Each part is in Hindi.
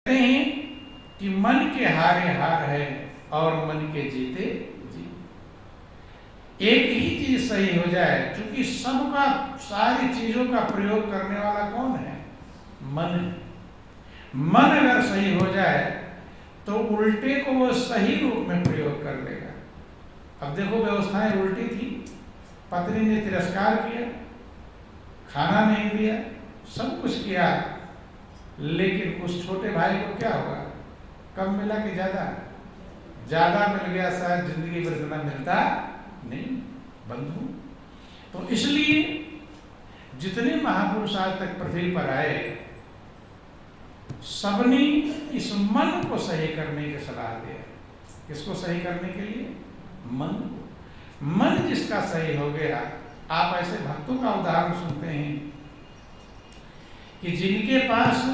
कहते हैं कि मन के हारे हार है और मन के जीते जीत। एक ही चीज सही हो जाए, क्योंकि सबका सारी चीजों का प्रयोग करने वाला कौन है? मन है। मन अगर सही हो जाए तो उल्टे को वो सही रूप में प्रयोग कर लेगा। अब देखो, व्यवस्थाएं उल्टी थी, पत्नी ने तिरस्कार किया, खाना नहीं दिया, सब कुछ किया, लेकिन उस छोटे भाई को क्या हुआ? कम मिला कि ज्यादा? ज्यादा मिल गया, शायद जिंदगी भर इतना मिलता नहीं बंधु। तो इसलिए जितने महापुरुष आज तक पृथ्वी पर आए, सबने इस मन को सही करने की सलाह दिया। किसको सही करने के लिए? मन को। मन जिसका सही हो गया, आप ऐसे भक्तों का उदाहरण सुनते हैं कि जिनके पास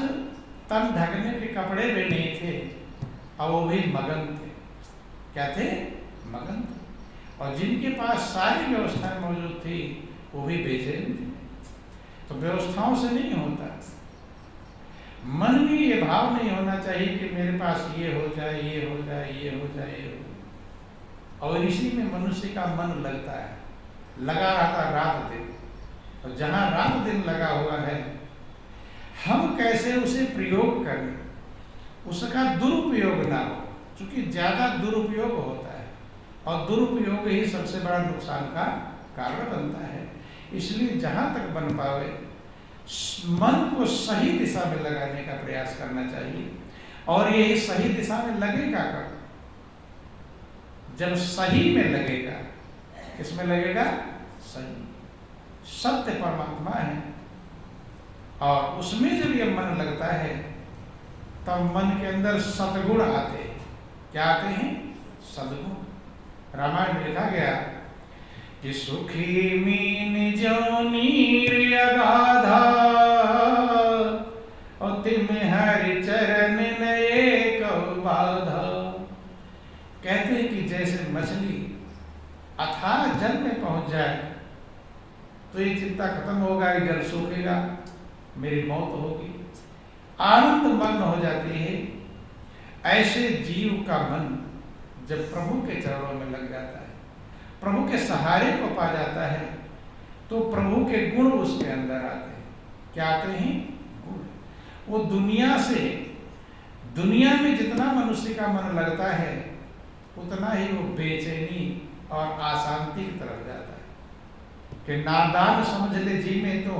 तन ढकने के कपड़े भी नहीं थे और वो भी मगन थे। क्या थे? मगन थे। और जिनके पास सारी व्यवस्थाएं मौजूद थी वो भी बेचैन थे। तो व्यवस्थाओं से नहीं होता। मन में ये भाव नहीं होना चाहिए कि मेरे पास ये हो जाए, ये हो जाए, ये हो जाए, ये हो जाए। और इसी में मनुष्य का मन लगता है, लगा रहता रात दिन। और जहां रात दिन लगा हुआ है, हम कैसे उसे प्रयोग करें, उसका दुरुपयोग ना हो, क्योंकि ज्यादा दुरुपयोग होता है और दुरुपयोग ही सबसे बड़ा नुकसान का कारण बनता है। इसलिए जहां तक बन पावे मन को सही दिशा में लगाने का प्रयास करना चाहिए। और ये सही दिशा में लगेगा कब? जब सही में लगेगा। किसमें लगेगा? सही। सत्य परमात्मा है और उसमें जब ये मन लगता है तब मन के अंदर सद्गुण आते हैं। क्या आते हैं? सद्गुण। रामायण में लिखा गया कि सुखी मीन जो नीर अगाधा और तिम हरि चरण नए कौ बाधा। कहते हैं कि जैसे मछली अथाह जल में पहुंच जाए तो ये चिंता खत्म होगा कि जल सूखेगा, मेरी मौत होगी, आनंद मग्न हो जाती है। ऐसे जीव का मन जब प्रभु के चरणों में लग जाता है, प्रभु के सहारे को पा जाता है, तो प्रभु के गुण उसके अंदर आते हैं। क्या आते हैं? गुण। वो दुनिया में जितना मनुष्य का मन लगता है उतना ही वो बेचैनी और अशांति की तरफ जाता है। कि नादान समझ ले जी में तो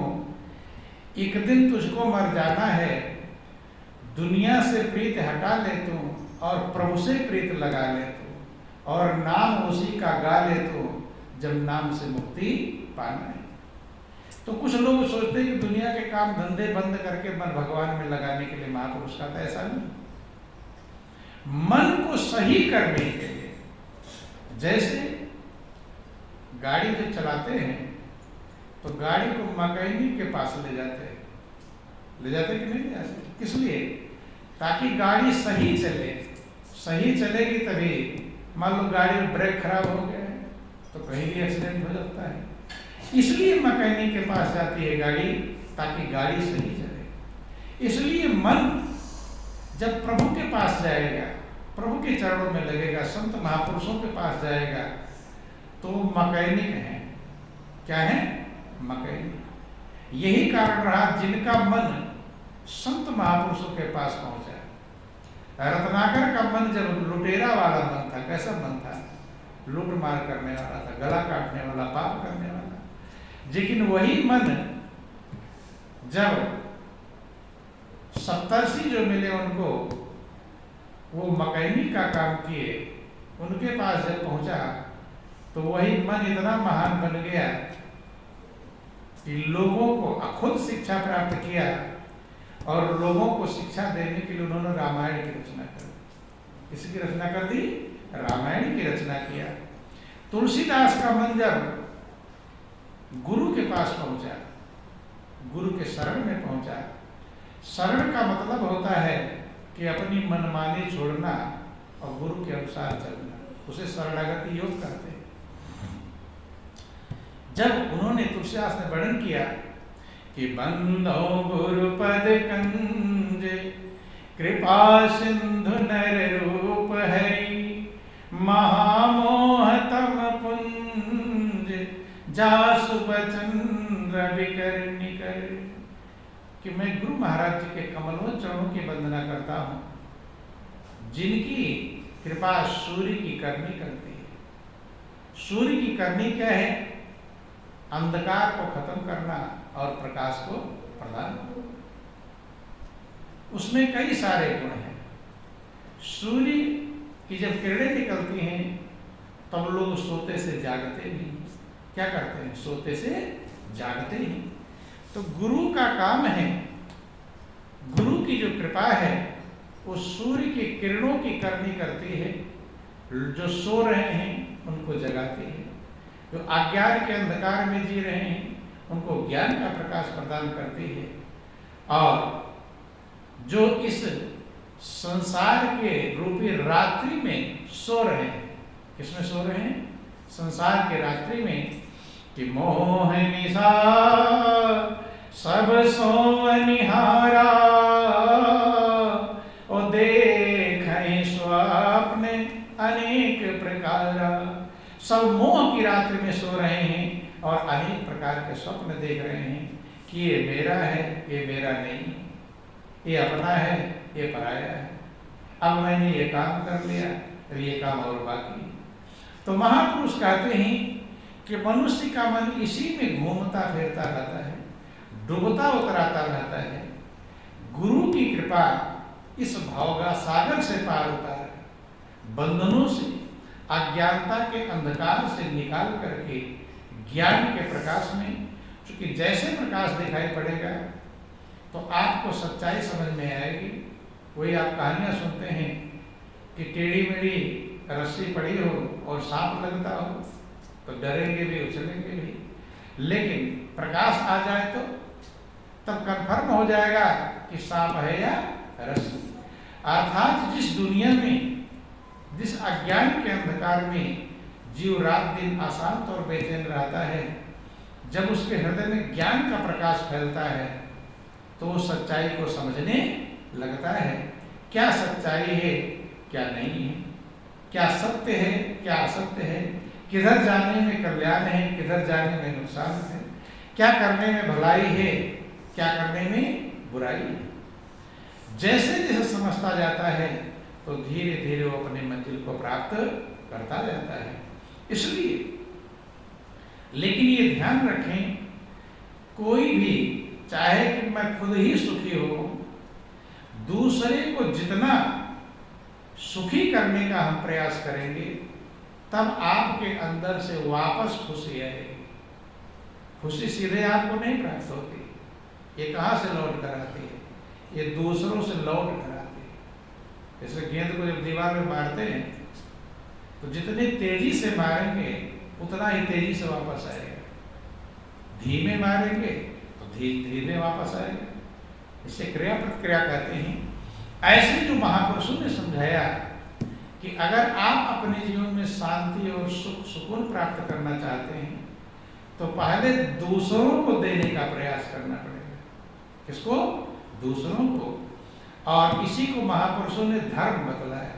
एक दिन तुझको मर जाना है, दुनिया से प्रीत हटा ले तू और प्रभु से प्रीत लगा ले तू, और नाम उसी का गा ले तो जब नाम से मुक्ति पाना है। तो कुछ लोग सोचते हैं कि दुनिया के काम धंधे बंद करके मन भगवान में लगाने के लिए महापुरुष का, तो ऐसा नहीं। मन को सही करने के लिए, जैसे गाड़ी जब चलाते हैं तो गाड़ी को मैकेनिक के पास ले जाते हैं कि नहीं ले जाते? किस लिए? ताकि गाड़ी सही चले। सही चलेगी तभी। मान लो गाड़ी में ब्रेक खराब हो गया है तो कहीं भी एक्सीडेंट हो जाता है। इसलिए मैकेनिक के पास जाती है गाड़ी, ताकि गाड़ी सही चले। इसलिए मन जब प्रभु के पास जाएगा, प्रभु के चरणों में लगेगा, संत महापुरुषों के पास जाएगा, तो मैकेनिक है। क्या है? मैकेनिक। यही कारण रहा जिनका मन संत महापुरुषों के पास पहुंचा। रत्नाकर का मन जब लुटेरा वाला मन था, कैसा मन था? लूट मार करने वाला था, गला काटने वाला, पाप करने वाला। लेकिन वही मन जब सप्तर्षि जो मिले उनको, वो मैकेनिक का काम किए, उनके पास जब पहुंचा तो वही मन इतना महान बन गया कि लोगों को खुद शिक्षा प्राप्त किया और लोगों को शिक्षा देने के लिए उन्होंने रामायण की रचना कर दी। किसकी रचना कर दी? रामायण की रचना किया। तुलसीदास का मन जब गुरु के पास पहुंचा, गुरु के शरण में पहुंचा। शरण का मतलब होता है कि अपनी मनमानी छोड़ना और गुरु के अनुसार चलना, उसे शरणागति योग कहते हैं। जब उन्होंने तुलसीदास ने वर्णन किया कि बंधो गुरुपद कंजे कृपा सिंधु नर रूप हरि, महामोह तम पुंज, जासु बचन रवि कर निकर। कि मैं गुरु महाराज जी के कमलों चरणों की वंदना करता हूं, जिनकी कृपा सूर्य की करनी करती है। सूर्य की करनी क्या है? अंधकार को खत्म करना और प्रकाश को प्रदान। उसमें कई सारे गुण हैं। सूर्य की जब किरणें निकलती हैं तब लोग सोते से जागते नहीं। क्या करते हैं? सोते से जागते ही। तो गुरु का काम है, गुरु की जो कृपा है वो सूर्य की किरणों की करनी करती है। जो सो रहे हैं उनको जगाती है, जो अज्ञान के अंधकार में जी रहे हैं उनको ज्ञान का प्रकाश प्रदान करती है, और जो इस संसार के रूपी रात्रि में सो रहे हैं, किसमें सो रहे हैं? संसार के रात्रि में। कि मोह निशा सब सो निहारा, और देखें स्वप्न अनेक प्रकारा। सब मोह की रात्रि में सो रहे हैं और अनेक प्रकार के स्वप्न देख रहे हैं कि ये मेरा है, ये मेरा नहीं, ये अपना है, ये पराया है, अब मैंने ये काम कर लिया, अब ये काम और बाकी। तो महापुरुष कहते हैं कि मनुष्य का मन इसी में घूमता फिरता रहता है, डूबता उतराता रहता है। गुरु की कृपा इस भवगा सागर से पार उतार, बंधनों से, अज्ञानता के अंधकार से निकाल करके ज्ञान के प्रकाश में, क्योंकि जैसे प्रकाश दिखाई पड़ेगा तो आपको सच्चाई समझ में आएगी। वही आप कहानियां सुनते हैं कि टेढ़ी मेढ़ी रस्सी पड़ी हो और सांप लगता हो तो डरेंगे भी, उछलेंगे भी, लेकिन प्रकाश आ जाए तो तब कन्फर्म हो जाएगा कि सांप है या रस्सी। अर्थात जिस दुनिया में, जिस अज्ञान के अंधकार में जीव रात दिन अशांत और बेचैन रहता है, जब उसके हृदय में ज्ञान का प्रकाश फैलता है तो वो सच्चाई को समझने लगता है। क्या सच्चाई है, क्या नहीं है, क्या सत्य है, क्या असत्य है, किधर जाने में कल्याण है, किधर जाने में नुकसान है, क्या करने में भलाई है, क्या करने में बुराई है। जैसे जैसे समझता जाता है तो धीरे धीरे वो अपने मंजिल को प्राप्त करता जाता है। इसलिए लेकिन ये ध्यान रखें, कोई भी चाहे कि मैं खुद ही सुखी हो, दूसरे को जितना सुखी करने का हम प्रयास करेंगे तब आपके अंदर से वापस खुशी आएगी। खुशी सीधे आपको नहीं प्राप्त होती, ये कहाँ से लौट कर आती है? ये दूसरों से लौट कर आती है। जैसे गेंद को जब दीवार में मारते हैं तो जितनी तेजी से मारेंगे उतना ही तेजी से वापस आएगा, धीमे मारेंगे तो धीरे धीरे वापस आएगा। इसे क्रिया प्रतिक्रिया कहते हैं। ऐसे जो महापुरुषों ने समझाया कि अगर आप अपने जीवन में शांति और सुख सुकून प्राप्त करना चाहते हैं तो पहले दूसरों को देने का प्रयास करना पड़ेगा। किसको? दूसरों को। और इसी को महापुरुषों ने धर्म बतलाया।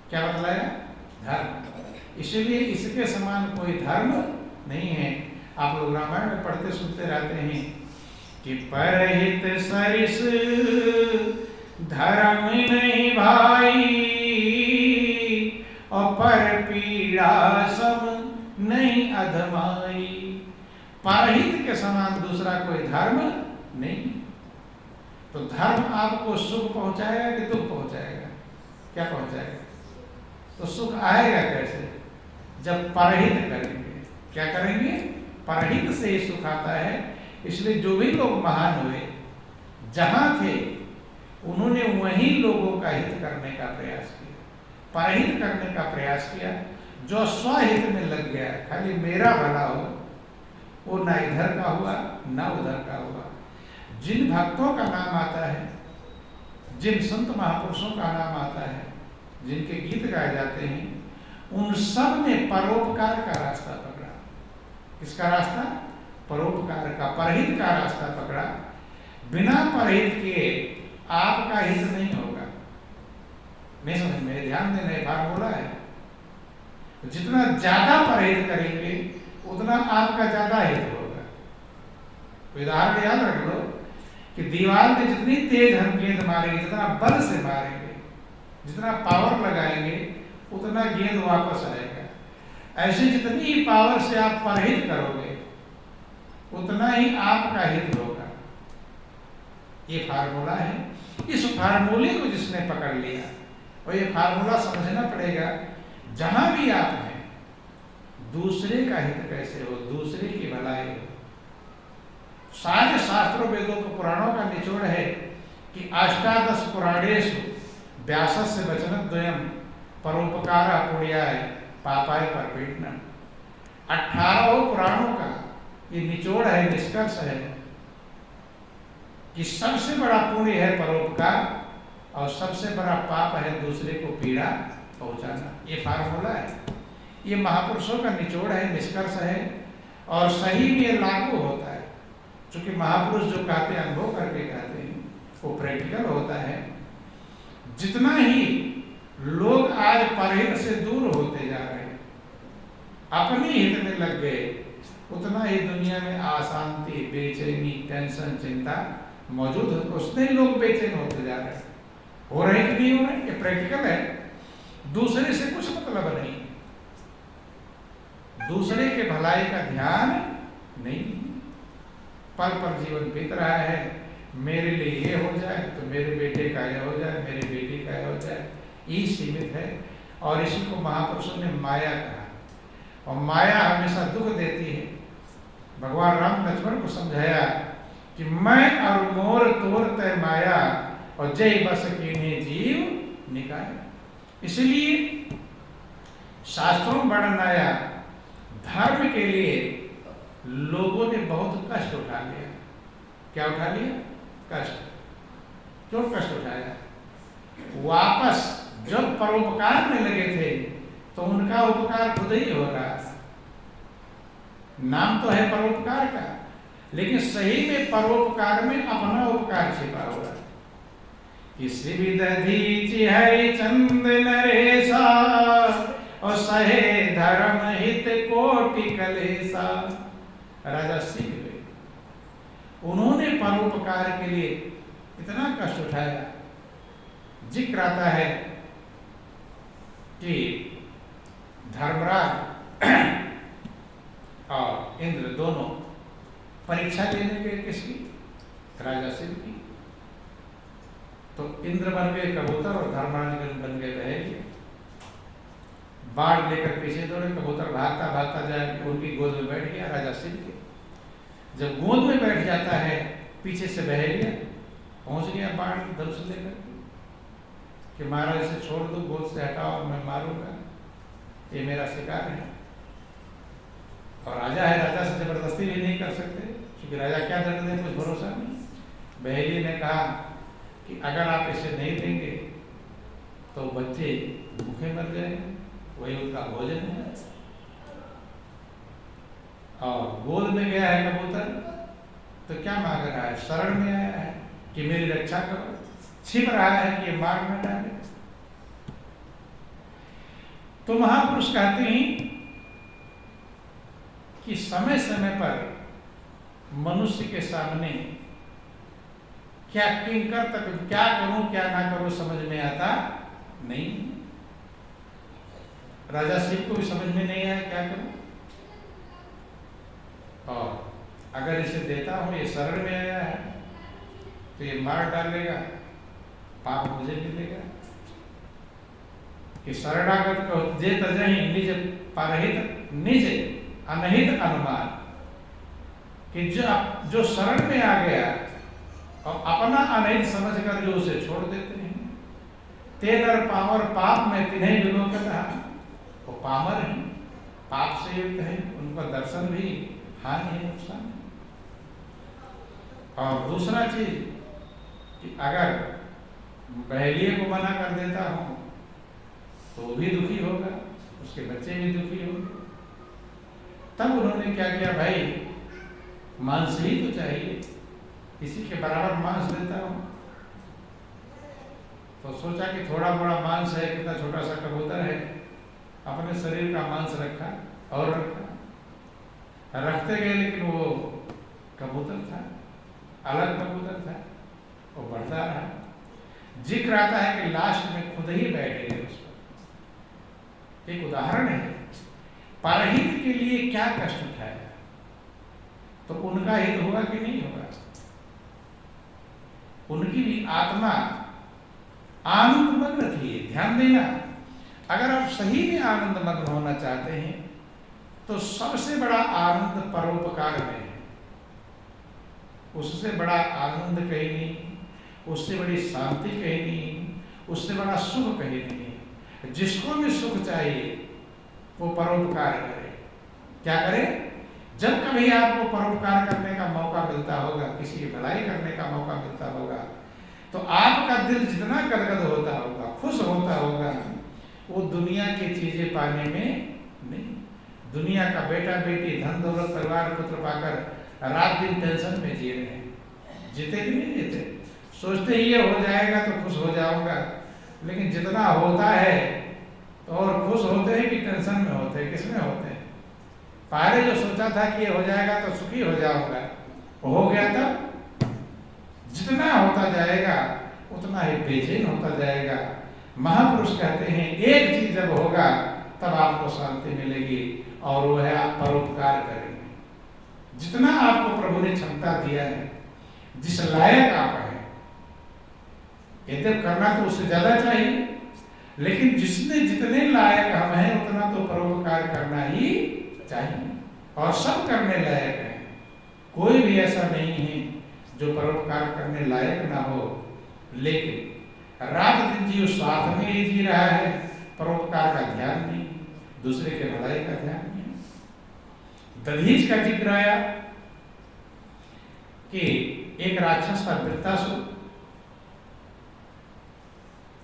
क्या बतलाया? धर्म। इसीलिए इसके समान कोई धर्म नहीं है। आप लोग रामायण में पढ़ते सुनते रहते हैं कि परहित सरिस धर्म नहीं भाई, और पर पीड़ा सम नहीं अधमाई। परहित के समान दूसरा कोई धर्म नहीं। तो धर्म आपको सुख पहुंचाएगा कि दुख पहुंचाएगा? क्या पहुंचाएगा? तो सुख आएगा कैसे? जब परहित करेंगे। क्या करेंगे? परहित से ही सुख आता है। इसलिए जो भी लोग महान हुए, जहां थे उन्होंने वहीं लोगों का हित करने का प्रयास किया, परहित करने का प्रयास किया। जो स्वहित में लग गया, खाली मेरा भला हो, वो ना इधर का हुआ ना उधर का हुआ। जिन भक्तों का नाम आता है, जिन संत महापुरुषों का नाम आता है, जिनके गीत गाए जाते हैं, उन सब ने परोपकार का रास्ता पकड़ा। किसका रास्ता? परोपकार का, परहित का रास्ता पकड़ा। बिना परहित के आपका हित नहीं होगा। नहीं समझ में, ध्यान देना, फार्मूला है। तो जितना ज्यादा परहेज करेंगे उतना आपका ज्यादा हित होगा। उदाहरण याद रख लो कि दीवार में जितनी तेज हम गेंद मारेंगे, जितना बल से मारेंगे, जितना पावर लगाएंगे, उतना गेंद वापस आएगा। ऐसे जितनी ही पावर से आप परहेज करोगे उतना ही आपका हित होगा। ये फार्मूला है। इस फार्मूले को जिसने पकड़ लिया, और ये फार्मूला समझना पड़ेगा, जहां भी आप हैं, दूसरे का हित कैसे हो, दूसरे की भलाई हो। सारे शास्त्रों, वेदों को, पुराणों का निचोड़ है कि अष्टादश पुराणेषु व्यासस्य वचनद्वयम् परोपकारः पुण्याय पापाय परपीडनम्। 18 पुराणों का ये निचोड़ है, निष्कर्ष है कि सबसे बड़ा पुण्य है परोपकार और सबसे बड़ा पाप है दूसरे को पीड़ा पहुंचाना। ये फार्मूला है, ये महापुरुषों का निचोड़ है, निष्कर्ष है, और सही में ये लागू होता है। क्योंकि महापुरुष जो कहते हैं, अनुभव करके कहते हैं, वो प्रैक्टिकल होता है। जितना ही लोग आज परहित से दूर होते जा रहे हैं, अपने हित में लग गए, उतना ही दुनिया में अशांति, बेचैनी, टेंशन, चिंता मौजूद है। उससे लोग बेचैन होते जा रहे हैं। हो रहे कि नहीं हो रहे, ये प्रैक्टिकल है। दूसरे से कुछ मतलब नहीं, दूसरे के भलाई का ध्यान नहीं, पल पल जीवन बीत रहा है, मेरे लिए ये हो जाए तो मेरे बेटे का ये हो जाए, मेरी बेटी का ये हो जाए, ये सीमित है। और इसी को महापुरुषों ने माया कहा, और माया हमेशा दुख देती है। भगवान राम लक्ष्मण को समझाया कि मैं और मोर तोर तय माया, और जय बस कीन्हे जीव निकाया। इसलिए शास्त्रों में वर्णन आया, धर्म के लिए लोगों ने बहुत कष्ट उठा लिया। क्या उठा लिया? कष्ट। क्यों कष्ट उठाया? वापस जब परोपकार में लगे थे तो उनका उपकार खुद ही हो रहा। नाम तो है परोपकार का, लेकिन सही में परोपकार में अपना उपकार छिपा हुआ है। किसी भी दधीचि है चंद नरेशा, और सहे धर्म हित कोटि कलेसा। राजा सिंह हुए, उन्होंने परोपकार के लिए इतना कष्ट उठाया। जिक्र आता है कि धर्मराज और इंद्र दोनों परीक्षा लेने गए, किसकी? राजा सिंह की। तो इंद्र बन गए कबूतर और धर्मराज बन गए बहेलिया। बाढ़ लेकर पीछे दौड़े, कबूतर भागता भागता जाए उनकी गोद में बैठ गया, राजा सिंह के। जब गोद में बैठ जाता है, पीछे से बहेलिया पहुंच गया बाढ़ धनुष लेकर कि महाराज इसे छोड़ दो, गोद से हटाओ, मैं मारूंगा, ये मेरा शिकार है। और राजा है, राजा से जबरदस्ती भी नहीं कर सकते, क्योंकि राजा क्या दंड दे, कुछ भरोसा नहीं। बहेली ने कहा कि अगर आप इसे नहीं देंगे तो बच्चे भूखे मर जाएंगे, वही उनका भोजन है। और गोद में गया है कबूतर, तो क्या मांग रहा है? शरण में आया है कि मेरी रक्षा करो, छिप रहा है कि ये मार न डाले। तो महापुरुष कहते हैं कि समय समय पर मनुष्य के सामने क्या किंकर तक, क्या करूं क्या ना करूं समझ में आता नहीं। राजा शिव को भी समझ में नहीं आया क्या करूं, और अगर इसे देता हूं, ये शरण में आया है तो ये मार डालेगा, पाप मुझे मिलेगा। कि शरणागत को जे तजहि निज परहित निज अनहित अनुमान, कि जो शरण में आ गया और अपना अनहित समझकर जो उसे छोड़ देते हैं, ते नर पामर पाप में तिन्हें बिलो के रहा, वो पामर है, पाप से युक्त है, उनका दर्शन भी हानि है, नुकसान। और दूसरा चीज कि अगर बहेलिए को मना कर देता हूं तो भी दुखी होगा, उसके बच्चे भी दुखी होंगे। तब उन्होंने क्या किया, भाई मांस ही तो चाहिए, इसी के बराबर मांस देता हूं। तो सोचा कि थोड़ा बड़ा मांस है, कितना छोटा सा कबूतर है, अपने शरीर का मांस रखा और रखा, रखते गए, लेकिन वो कबूतर था, अलग कबूतर था, वो बढ़ता रहा। जिक्र आता है कि लास्ट में खुद ही बैठ गए उस पर। एक उदाहरण है, परहित के लिए क्या कष्ट उठाया, तो उनका हित होगा कि नहीं होगा? उनकी भी आत्मा आनंद मग्न थी। ध्यान देना, अगर आप सही में आनंद मग्न होना चाहते हैं तो सबसे बड़ा आनंद परोपकार में है। उससे बड़ा आनंद कहीं नहीं, उससे बड़ी शांति कहीं नहीं, उससे बड़ा सुख कहीं नहीं। जिसको भी सुख चाहिए वो परोपकार करे। क्या करे? जब कभी आपको परोपकार करने का मौका मिलता होगा, किसी की भलाई करने का मौका मिलता होगा, तो आपका दिल जितना गदगद होता होगा, खुश होता होगा, वो दुनिया की चीजें पाने में नहीं। दुनिया का बेटा बेटी, धन दौलत, परिवार, पुत्र पाकर रात दिन टेंशन में जी रहे हैं। जीते कि नहीं जीते? सोचते ही ये हो जाएगा तो खुश हो जाऊंगा, लेकिन जितना होता है तो और खुश होते हैं कि टेंशन में होते हैं? किसमें होते हैं? पहले जो सोचा था कि ये हो जाएगा तो सुखी हो जाऊंगा, हो गया तब जितना होता जाएगा उतना ही बेचैन होता जाएगा। महापुरुष कहते हैं एक चीज जब होगा तब आपको शांति मिलेगी, और वो है आप परोपकार करेंगे। जितना आपको प्रभु ने क्षमता दिया है, जिस लायक आप हैं, यदि करना तो उससे ज्यादा चाहिए, लेकिन जिसने जितने लायक हम हैं उतना तो परोपकार करना ही चाहिए। और सब करने लायक है, कोई भी ऐसा नहीं है जो परोपकार करने लायक ना हो, लेकिन रात दिन जी उस स्वार्थ में ही जी रहा है, परोपकार का ध्यान नहीं, दूसरे के भलाई का ध्यान नहीं। दधीच का जिक्र आया कि एक राक्षस था वृत्तासुर,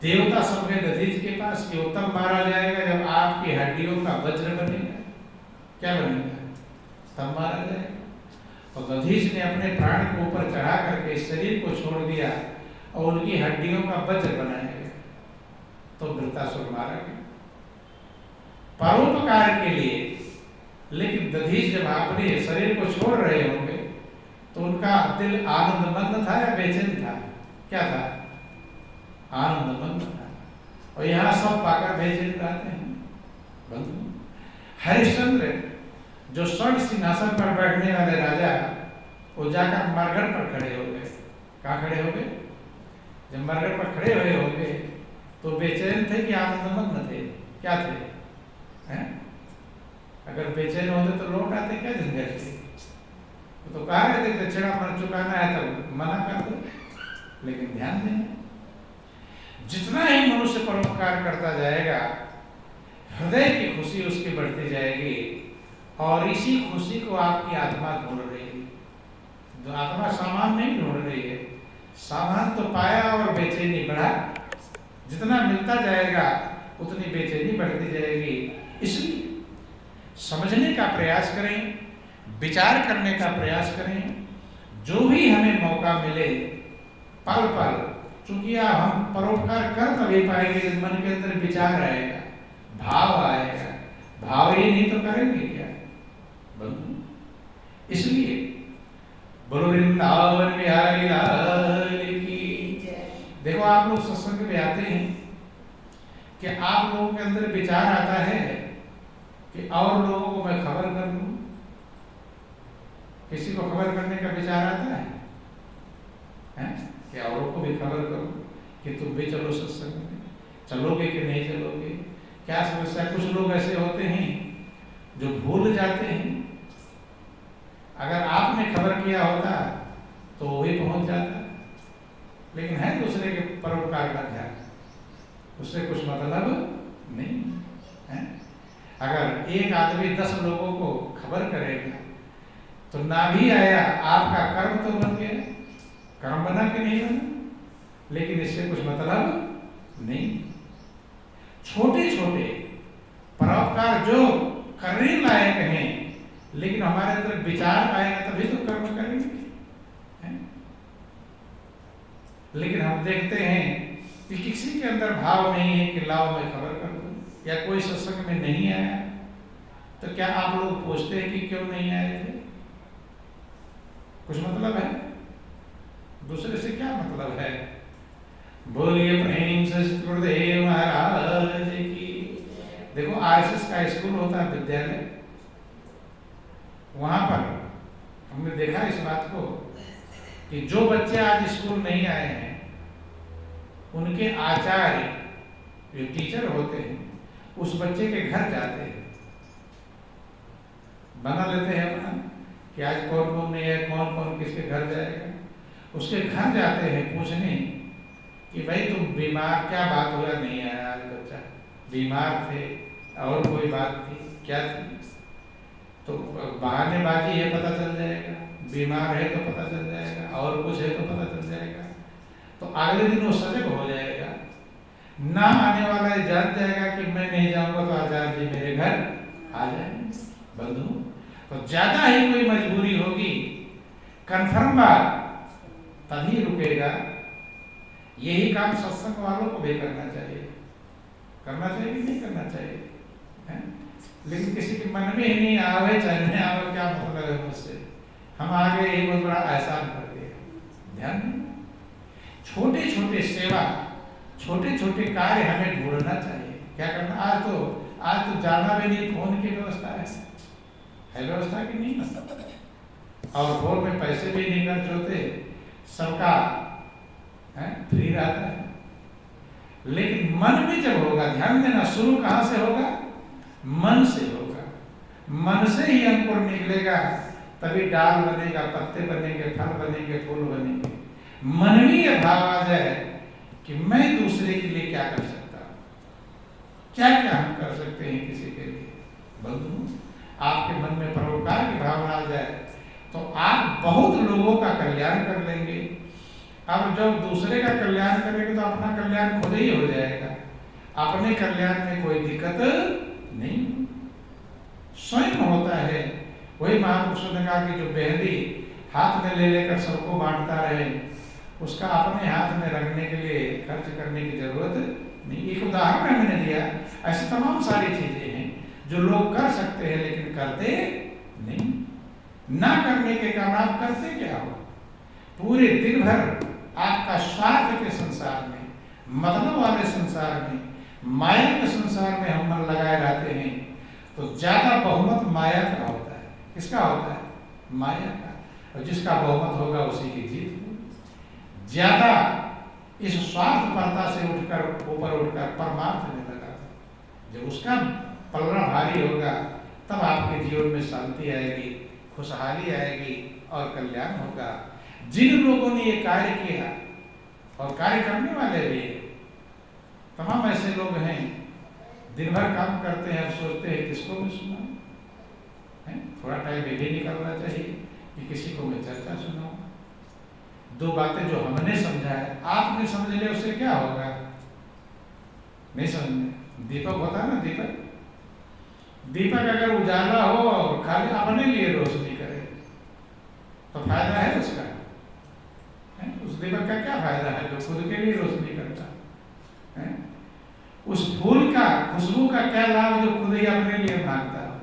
देवता सब गए दधीच के पास कि वो तब मारा जाएगा जब आपकी हड्डियों का वज्र बनेगा। क्या बनेगा? तब मारा जाएगा। तो दधीच ने अपने प्राण को ऊपर चढ़ा करके शरीर को छोड़ दिया और उनकी हड्डियों का वज्र बनाया गया, तो वृत्तासुर मारा गया परोपकार के लिए। लेकिन दधीच जब अपने शरीर को छोड़ रहे होंगे तो उनका दिल आनंद मग्न था या बेचैन था? क्या था? आनंद मग्न था। और यहाँ सब पाकर बेचैन रहते हैं। बंधु, हरिश्चंद्र जो स्वर्ण सिंहासन पर बैठने वाले राजा, वो जाकर मरघट पर खड़े हो गए। कहाँ खड़े हो गए? जब मरघट पर खड़े हुए हो गए तो बेचैन थे कि आनंदमग्न थे? क्या थे? हैं? अगर बेचैन होते तो लौट आते, क्या झंझट थी? तो कहा रहे थे दक्षिणा पर चुकाना है तब मना कर दो। लेकिन ध्यान देना, जितना ही मनुष्य परोपकार करता जाएगा, हृदय की खुशी उसकी बढ़ती जाएगी, और इसी खुशी को आपकी आत्मा ढूंढ रही है। जो आत्मा सामान नहीं ढूंढ रही है, सामान तो पाया और बेचैनी बढ़ा। जितना मिलता जाएगा उतनी बेचैनी बढ़ती जाएगी। इसलिए समझने का प्रयास करें, विचार करने का प्रयास करें। जो भी हमें मौका मिले पल पल, चूंकि हम परोपकार कर तभी पाएंगे जब मन के अंदर विचार आएगा, भाव आएगा। भाव ही नहीं तो करेंगे क्या बंधु? इसलिए बोलो वृंदावन बिहारी लाल की। देखो आप लोग सत्संग में आते हैं कि आप लोगों के अंदर विचार आता है कि और लोगों को मैं खबर कर दूं। किसी को खबर करने का विचार आता है, कि औरों को भी खबर करो कि तुम भी चलो सत्संग में। चलोगे कि नहीं चलोगे? क्या समस्या? कुछ लोग ऐसे होते हैं जो भूल जाते हैं। अगर आपने खबर किया होता तो वो भी पहुंच जाता, लेकिन है दूसरे के परोपकार का ध्यान, उससे कुछ मतलब नहीं है। अगर एक आदमी 10 लोगों को खबर करेगा तो ना भी आया, आपका कर्म तो बन गया। कर्म बना कि नहीं बना? लेकिन इससे कुछ मतलब नहीं। छोटे छोटे परोपकार जो करने लायक हैं, लेकिन हमारे अंदर विचार आएगा तभी तो कर्म करेंगे, है? लेकिन हम देखते हैं कि किसी के अंदर भाव नहीं है कि लाओ मैं खबर कर दूं, या कोई सत्संग में नहीं आया, तो क्या आप लोग पूछते हैं कि क्यों नहीं आए थे? कुछ मतलब है? दूसरे से क्या मतलब है? बोलिए प्रेम से गुरुदेव महाराज की। देखो आरएसएस का स्कूल होता है, विद्यालय, वहां पर हमने देखा इस बात को कि जो बच्चे आज स्कूल नहीं आए हैं, उनके आचार्य जो टीचर होते हैं उस बच्चे के घर जाते हैं, बना लेते हैं अपना कि आज कौन कौन नहीं है, कौन कौन किसके घर जाएगा। उसके घर जाते हैं पूछने कि भाई तुम बीमार, क्या बात हुआ नहीं आया आज बच्चा? बीमार थे और कोई बात थी, क्या थी? तो बहानेबाजी है पता चल जाएगा, बीमार है तो पता चल जाएगा, और कुछ है तो पता चल जाएगा। तो अगले दिन वो सजग हो जाएगा, ना आने वाला है जान जाएगा कि मैं नहीं जाऊंगा तो आचार्य जी मेरे घर आ जाएंगे। बंधु, तो ज्यादा ही कोई मजबूरी होगी, कन्फर्म बात, तभी रुकेगा। यही काम सत्संग वालों को भी करना चाहिए। करना चाहिए कि नहीं करना चाहिए है? लेकिन किसी के मन में ही नहीं आवे, चलने आवे, क्या मतलब है मुझसे? हम आगे ये बहुत बड़ा एहसान कर दिया। ध्यान दें, छोटे छोटे सेवा, छोटे छोटे कार्य हमें ढूंढना चाहिए। क्या करना? आज तो जाना भी नहीं, फोन की व्यवस्था है व्यवस्था की नहीं, और फोन में पैसे भी नहीं खर्च होते, सबका फ्री रहता है। लेकिन मन में जब होगा, ध्यान देना, शुरू कहां से होगा? मन से होगा। मन से ही अंकुर निकलेगा, तभी डाल बनेगा, पत्ते बनेंगे, फल बनेंगे, फूल बनेंगे। मन में यह भाव आ जाए कि मैं दूसरे के लिए क्या कर सकता हूं, क्या क्या हम कर सकते हैं किसी के लिए। बंधु, आपके मन में परोपकार की भावना आ जाए तो आप बहुत लोगों का कल्याण कर लेंगे। अब जब दूसरे का कल्याण करेंगे तो अपना कल्याण खुद ही हो जाएगा। अपने कल्याण में कोई दिक्कत नहीं, स्वयं होता है। वही महापुरुषों ने कहा कि जो मेहंदी हाथ में ले लेकर सबको बांटता रहे, उसका अपने हाथ में रखने के लिए खर्च करने की जरूरत नहीं। एक उदाहरण मैंने दिया, ऐसी तमाम सारी चीजें हैं जो लोग कर सकते हैं लेकिन करते नहीं। ना करने के कारण आप करते क्या हो? पूरे दिन भर आपका स्वार्थ के संसार में, मतलब वाले संसार में, माया के संसार में हम मन लगाए रहते हैं। तो ज्यादा बहुमत माया का होता है। किसका होता है? माया का। और जिसका बहुमत होगा उसी की जीत होगी। ज्यादा इस स्वार्थपरता से ऊपर उठकर परमार्थ में लगा, जब उसका पलड़ा भारी होगा तब आपके जीवन में शांति आएगी, खुशहाली आएगी और कल्याण होगा। जिन लोगों ने ये कार्य किया और कार्य करने वाले भी तमाम ऐसे लोग हैं, दिन भर काम करते हैं और सोचते हैं किसको भी सुनाऊं, थोड़ा टाइम ये भी निकालना चाहिए कि किसी को मैं चर्चा सुनाऊं। दो बातें जो हमने समझा है आपने समझ लिया, उससे क्या होगा? नहीं समझ। दीपक होता है ना, दीपक अगर उजाला हो और खाली अपने लिए रोशनी करे तो फायदा है उसका? उस दीपक का क्या फायदा है जो खुद के लिए रोशनी करता है? उस फूल का, खुशबू का क्या लाभ जो खुद ही अपने लिए भागता है?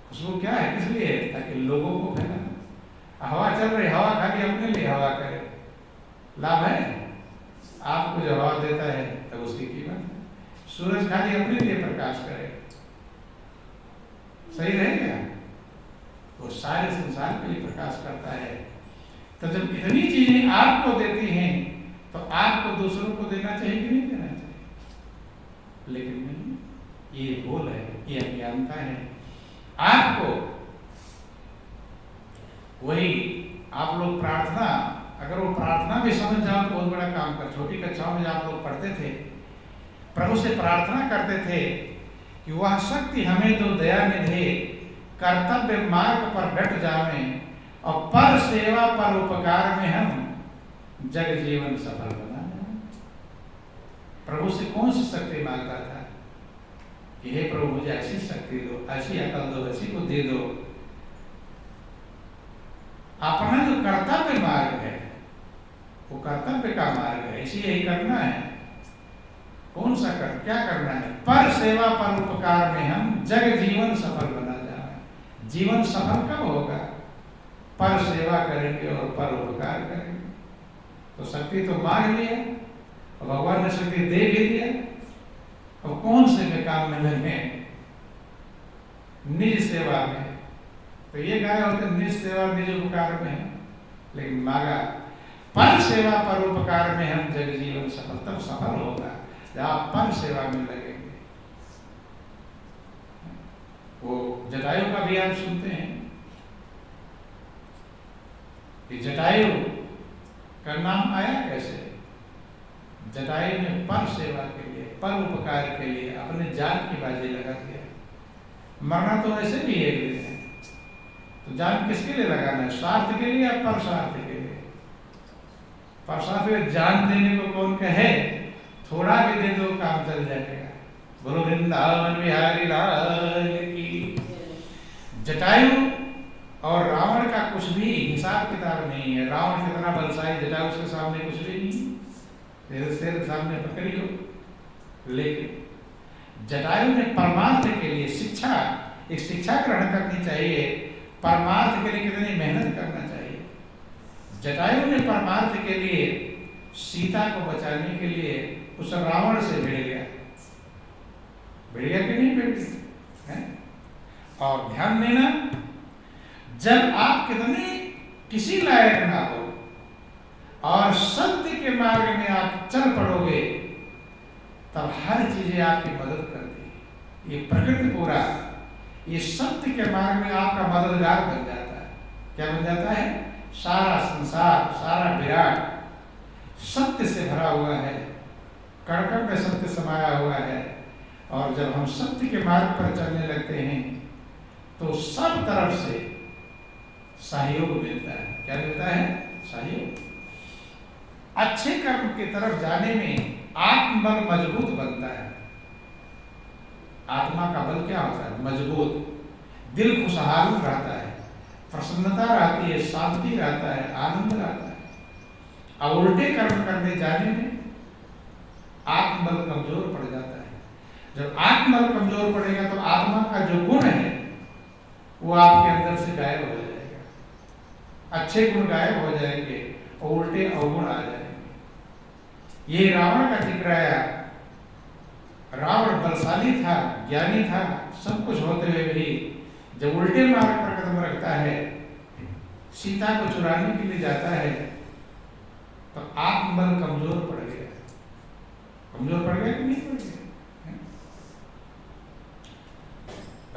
खुशबू क्या है, किस लिए? ताकि लोगों को फैलाना। हवा चल रही, हवा खाली अपने लिए हवा करे, लाभ है? आपको जो हवा देता है तब उसकी कीमत है। सूरज खाली अपने लिए प्रकाश करे, सही रहेगा? वो सारे संसार के लिए प्रकाश करता है। तो जब इतनी चीजें आपको देती हैं तो आपको दूसरों को देना चाहिए कि नहीं देना चाहिए? लेकिन नहीं, ये भूल है, ये अज्ञानता है। आपको वही आप लोग प्रार्थना, अगर वो प्रार्थना भी समझ जाओ तो बहुत बड़ा काम कर। छोटी कक्षाओं में आप लोग पढ़ते थे, प्रभु से प्रार्थना करते थे कि वह शक्ति हमें तो दया निधे, कर्तव्य मार्ग पर डट जावे और पर सेवा पर उपकार में हम जग जीवन सफल बना जाए। प्रभु से कौन सी शक्ति मांगता था कि हे प्रभु मुझे ऐसी शक्ति दो, ऐसी अकल दो, ऐसी बुद्धि दो। अपना जो कर्तव्य मार्ग है वो कर्तव्य का मार्ग है, इसी यही करना है। कौन सा कर, क्या करना है? पर सेवा पर उपकार में हम जग जीवन सफल बना जाए। जीवन सफल कब होगा? पर सेवा करेंगे और पर उपकार करेंगे। तो शक्ति तो मांग लिया और भगवान ने शक्ति दे भी दिया, अब कौन से में काम में लगे? निज सेवा में। तो ये गाय होते निज सेवा निज उपकार में है, लेकिन मांगा पर सेवा पर उपकार में हम जग जीवन सफल, तब सफल होगा जब आप पर सेवा में लगेंगे। वो जटायु का भी आप सुनते हैं कि जटायु का नाम आया कैसे? जटायु ने पर सेवा के लिए, पर उपकार के लिए अपने जान की बाजी लगा दिया। मरना तो ऐसे भी एक दिन है, तो जान किसके लिए लगाना है? स्वार्थ के लिए या पर स्वार्थ के लिए? पर स्वार्थ में जान देने को कौन कहे? थोड़ा भी दे दो काम चल जाएगा। बोलो वृंदावन बिहारी लाल की। जटायु और रावण का कुछ भी हिसाब किताब नहीं है। रावण कितना बलशाली, जटायु उसके सामने कुछ भी नहीं। शेर सामने पकड़ी हो, लेकिन जटायु ने परमार्थ के लिए शिक्षा, एक शिक्षा ग्रहण करनी चाहिए। परमार्थ के लिए कितनी मेहनत करना चाहिए। जटायु ने परमार्थ के लिए सीता को बचाने के लिए उस रावण से भिड़ गया। भिड़ गया कि नहीं भिड़ गया? और ध्यान देना, जब आप कितने किसी लायक ना हो और सत्य के मार्ग में आप चल पड़ोगे, तब हर चीजें आपकी मदद करती है। ये प्रकृति पूरा, ये सत्य के मार्ग में आपका मददगार बन जाता है। क्या बन जाता है? सारा संसार, सारा विराट सत्य से भरा हुआ है, कण-कण में सत्य समाया हुआ है। और जब हम सत्य के मार्ग पर चलने लगते हैं तो सब तरफ से सहयोग मिलता है। क्या मिलता है? सहयोग। अच्छे कर्म की तरफ जाने में आत्मबल मजबूत बनता है। आत्मा का बल क्या होता है? मजबूत। दिल खुशहाल रहता है, प्रसन्नता रहती है, शांति रहता है, आनंद रहता है। अब उल्टे कर्म करने जाने में आत्मबल कमजोर पड़ जाता है। जब आत्मबल कमजोर पड़ेगा तो आत्मा का जो गुण है वो आपके अंदर से गायब हो जाएगा। अच्छे गुण गायब हो जाएंगे और उल्टे अवगुण आ जाएंगे। ये रावण का जिक्र आया। रावण बलशाली था, ज्ञानी था, सब कुछ होते हुए भी जब उल्टे मार्ग पर कदम रखता है, सीता को चुराने के लिए जाता है, तो आत्मबल कमजोर पड़ गया। कमजोर पड़ गया कि नहीं पड़ गया?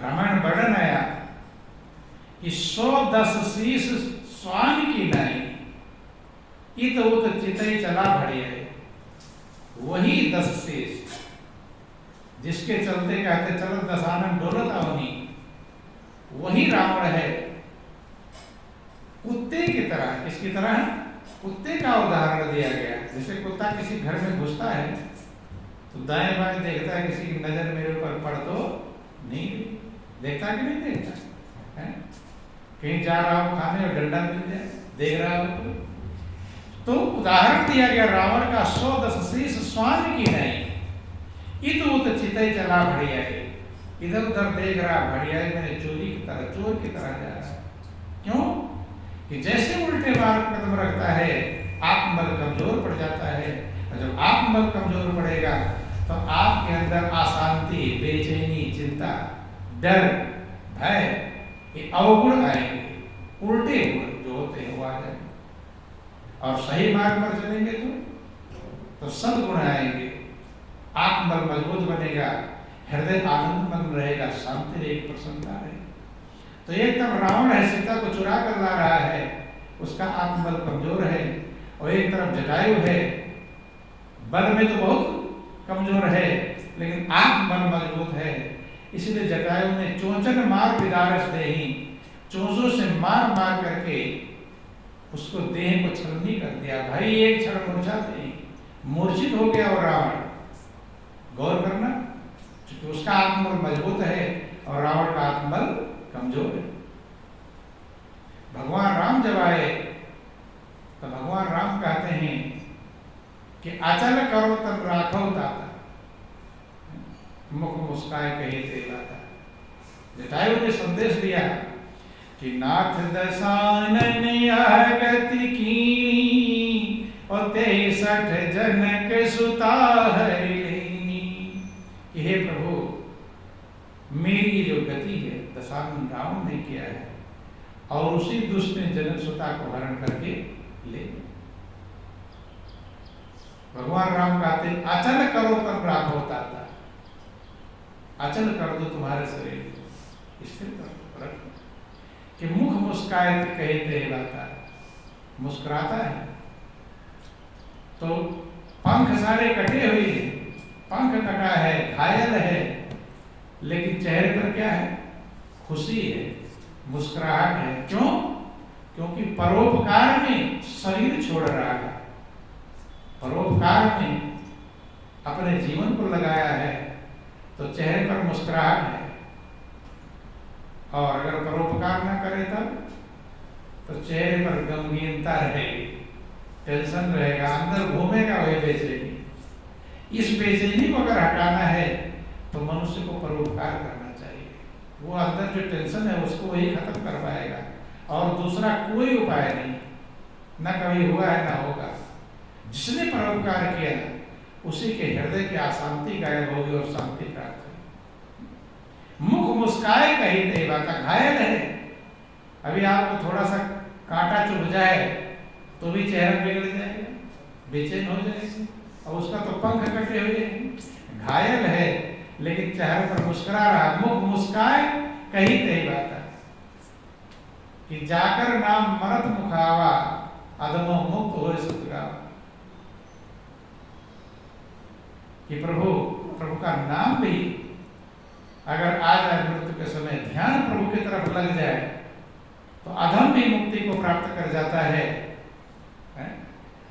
रामायण वर्णन आया कि 110 शीश स्वामी की नाई, इत उत चितई चला भड़ी है। वही 10 शीश जिसके चलते कहते चलो दशानन डोलत आवनी, वही रावण है। कुत्ते की तरह, किसकी तरह? कुत्ते का उदाहरण दिया गया। जैसे कुत्ता किसी घर में घुसता है तो दाएं बाएं देखता है, किसी की नजर मेरे ऊपर पड़ तो नहीं, देखता कि नहीं देखता है? कहीं जा रहा हो खाने और डंडा मिल जाए, देख रहा हो तो उदाहरण दिया गया रावण का। 110 शीश स्वान की नहीं, इत उत चितई चला भड़िया, इधर उधर देख रहा, भड़िया मैंने चोरी की तरह, चोर की तरह जा रहा है। क्यों? कि जैसे उल्टे मार्ग कदम रखता है आत्मबल कमजोर पड़ जाता है। और जब आत्मबल कमजोर पड़ेगा तो आपके अंदर अशांति, बेचैनी, चिंता, डर, भय, ये अवगुण आएंगे। उल्टे गुण जो होते हैं वो आ जाएंगे। और सही मार्ग पर चलेंगे तो सद्गुण आएंगे, आत्मबल मजबूत बनेगा, हृदय आनंदमन रहेगा, शांति रहेगी, प्रसन्नता रहेगी। तो एक तरफ रावण है, सीता को चुरा कर ला रहा है, उसका आत्मबल कमजोर है। और एक तरफ जटायु है, बल में तो बहुत कमजोर है लेकिन आत्मबल मजबूत है। इसलिए जटायु ने चोंचन मार विदारस देही, चोंचों से मार मार करके उसको देह को छलनी कर दिया। भाई एक क्षण मूर्छित हो गया और रावण। गौर करना, क्योंकि उसका आत्मबल मजबूत है और रावण का आत्मबल कमजोर है। भगवान राम जब आए तो भगवान राम कहते हैं कि अचल करो तब राखो ताता, मुख मुस्काए कहे ते लाता। जटायु ने संदेश दिया कि नाथ दसानन यह गति कीनी और 63 जनक सुता हरि लेनी। कि हे प्रभु, मेरी जो गति है दशानन रावण ने किया है और उसी दुष्ट ने जनक सुता को हरण करके ले। भगवान राम कहते अचल करो तब राम होता था। अचल कर दो तुम्हारे शरीर को, स्थिर कर रखो। कि मुख मुस्काए तो कहे ते लाता, मुस्कुराता है तो पंख सारे कटे हुए हैं, पंख कटा है, घायल है, लेकिन चेहरे पर क्या है? खुशी है, मुस्कुराहट है। क्यों? क्योंकि परोपकार में शरीर छोड़ रहा है, परोपकार में अपने जीवन को लगाया है, तो चेहरे पर मुस्कुराहट है। और अगर परोपकार न करे तब तो चेहरे पर गमगीनता रहेगी, टेंशन रहेगा, अंदर घूमेगा वही बेचैनी। इस बेचैनी को अगर हटाना है तो मनुष्य को परोपकार करना चाहिए। वो अंदर जो टेंशन है उसको वही खत्म कर पाएगा, और दूसरा कोई उपाय नहीं, न कभी हुआ है न होगा। जिसने परोपकार किया उसी के हृदय की अशांति गायब होगी और शांति प्राप्त होगी। मुख मुस्काए कही ते बात, घायल है। अभी आपको थोड़ा सा कांटा चुभ जाए तो भी चेहरा बिगड़ जाएगा, बेचैन हो जाएगा, और उसका तो पंख कटे हुए हैं, घायल है, लेकिन चेहरे पर मुस्कुरा रहा। मुख मुस्काए कही ते बात, कि जाकर नाम मरत मुखावा, अधमो मुक्त हो सुतगावा। कि प्रभु का नाम भी अगर आ जाए मृत्यु के समय, ध्यान प्रभु की तरफ लग जाए तो अधम भी मुक्ति को प्राप्त कर जाता है।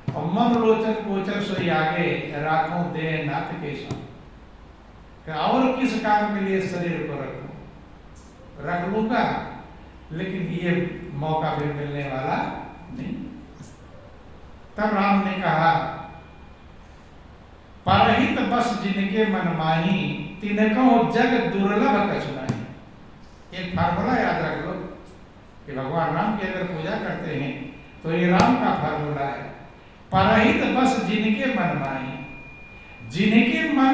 और मम लोचन गोचर सोई आगे, राखों दे नाथ के संग। और किस काम के लिए शरीर को रखूं? रख लूंगा, लेकिन ये मौका फिर मिलने वाला नहीं। तब राम ने कहा, परहित बस जिनके मन माही, तिनको जग दुर्लभ कछुनाही। एक फार्मूला याद रख लो कि भगवान राम की अगर पूजा करते हैं तो ये राम का फार्मूला है। परहित बस जिनके मन माही, जिनके मन